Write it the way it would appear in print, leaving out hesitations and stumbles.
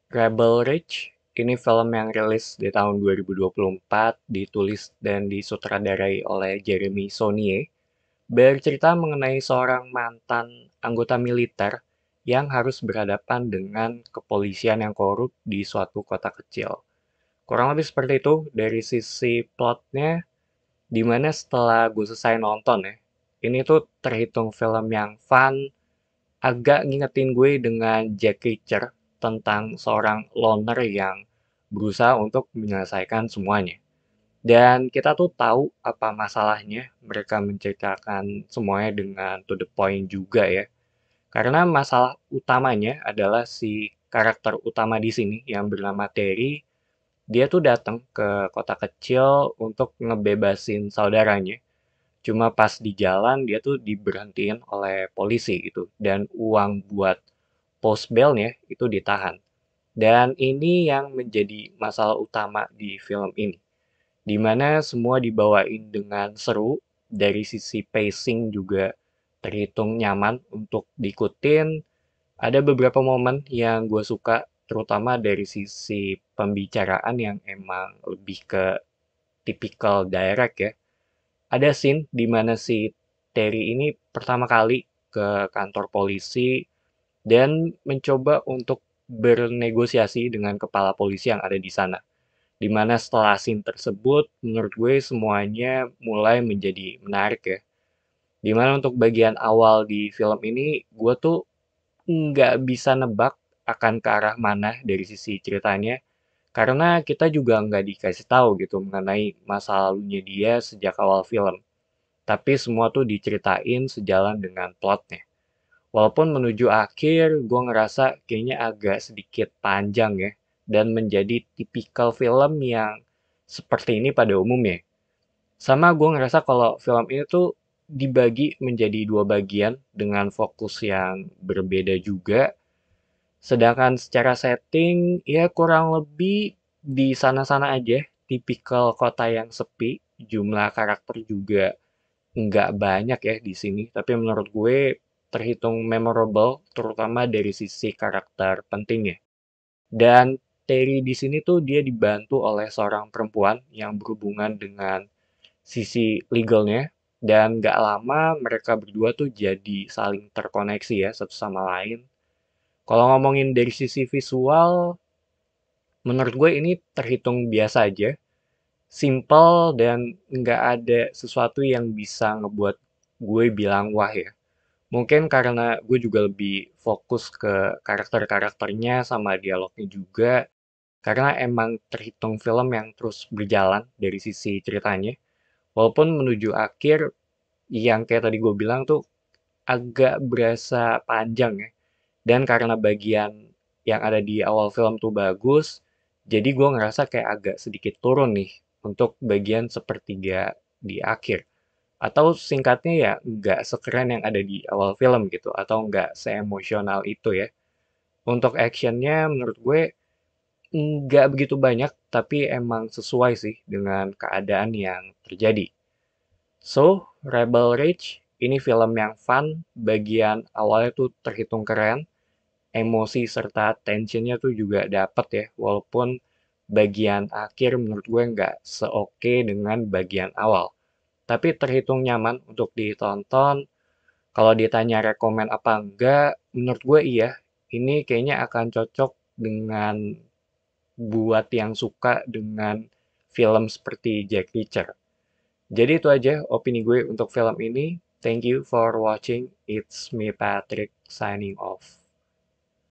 Rebel Ridge ini film yang rilis di tahun 2024, ditulis dan disutradarai oleh Jeremy Saulnier, bercerita mengenai seorang mantan anggota militer yang harus berhadapan dengan kepolisian yang korup di suatu kota kecil. Kurang lebih seperti itu dari sisi plotnya, dimana setelah gue selesai nonton ya, ini tuh terhitung film yang fun, agak ngingetin gue dengan Jack Reacher tentang seorang loner yang berusaha untuk menyelesaikan semuanya. Dan kita tuh tahu apa masalahnya mereka menceritakan semuanya dengan to the point juga ya. Karena masalah utamanya adalah si karakter utama di sini yang bernama Terry, dia tuh datang ke kota kecil untuk ngebebasin saudaranya. Cuma pas di jalan dia tuh diberhentiin oleh polisi gitu dan uang buat post bailnya itu ditahan. Dan ini yang menjadi masalah utama di film ini, di mana semua dibawain dengan seru, dari sisi pacing juga terhitung nyaman untuk diikutin. Ada beberapa momen yang gue suka, terutama dari sisi pembicaraan yang emang lebih ke tipikal direct ya. Ada scene di mana si Terry ini pertama kali ke kantor polisi dan mencoba untuk bernegosiasi dengan kepala polisi yang ada di sana. Di mana setelah scene tersebut, menurut gue semuanya mulai menjadi menarik ya. Di mana untuk bagian awal di film ini, gue tuh nggak bisa nebak akan ke arah mana dari sisi ceritanya, karena kita juga nggak dikasih tahu gitu mengenai masa lalunya dia sejak awal film. Tapi semua tuh diceritain sejalan dengan plotnya. Walaupun menuju akhir, gue ngerasa kayaknya agak sedikit panjang ya, dan menjadi tipikal film yang seperti ini pada umumnya. Sama gue ngerasa kalau film ini tuh dibagi menjadi dua bagian dengan fokus yang berbeda juga. Sedangkan secara setting, ya kurang lebih di sana-sana aja, tipikal kota yang sepi, jumlah karakter juga nggak banyak ya di sini, tapi menurut gue terhitung memorable, terutama dari sisi karakter pentingnya. Dan Terry di sini tuh dia dibantu oleh seorang perempuan yang berhubungan dengan sisi legalnya, dan nggak lama mereka berdua tuh jadi saling terkoneksi ya satu sama lain. Kalau ngomongin dari sisi visual, menurut gue ini terhitung biasa aja, simple dan nggak ada sesuatu yang bisa ngebuat gue bilang wah ya. Mungkin karena gue juga lebih fokus ke karakter-karakternya sama dialognya juga, karena emang terhitung film yang terus berjalan dari sisi ceritanya. Walaupun menuju akhir, yang kayak tadi gue bilang tuh agak berasa panjang ya. Dan karena bagian yang ada di awal film tuh bagus, jadi gue ngerasa kayak agak sedikit turun nih untuk bagian sepertiga di akhir. Atau singkatnya ya nggak sekeren yang ada di awal film gitu, atau nggak seemosional itu ya. Untuk actionnya menurut gue nggak begitu banyak, tapi emang sesuai sih dengan keadaan yang terjadi. So, Rebel Ridge ini film yang fun, bagian awalnya tuh terhitung keren, emosi serta tensionnya tuh juga dapet ya, walaupun bagian akhir menurut gue nggak seoke dengan bagian awal. Tapi terhitung nyaman untuk ditonton. Kalau ditanya rekomen apa enggak, menurut gue iya. Ini kayaknya akan cocok dengan buat yang suka dengan film seperti Jack Reacher. Jadi itu aja opini gue untuk film ini. Thank you for watching. It's me Patrick signing off.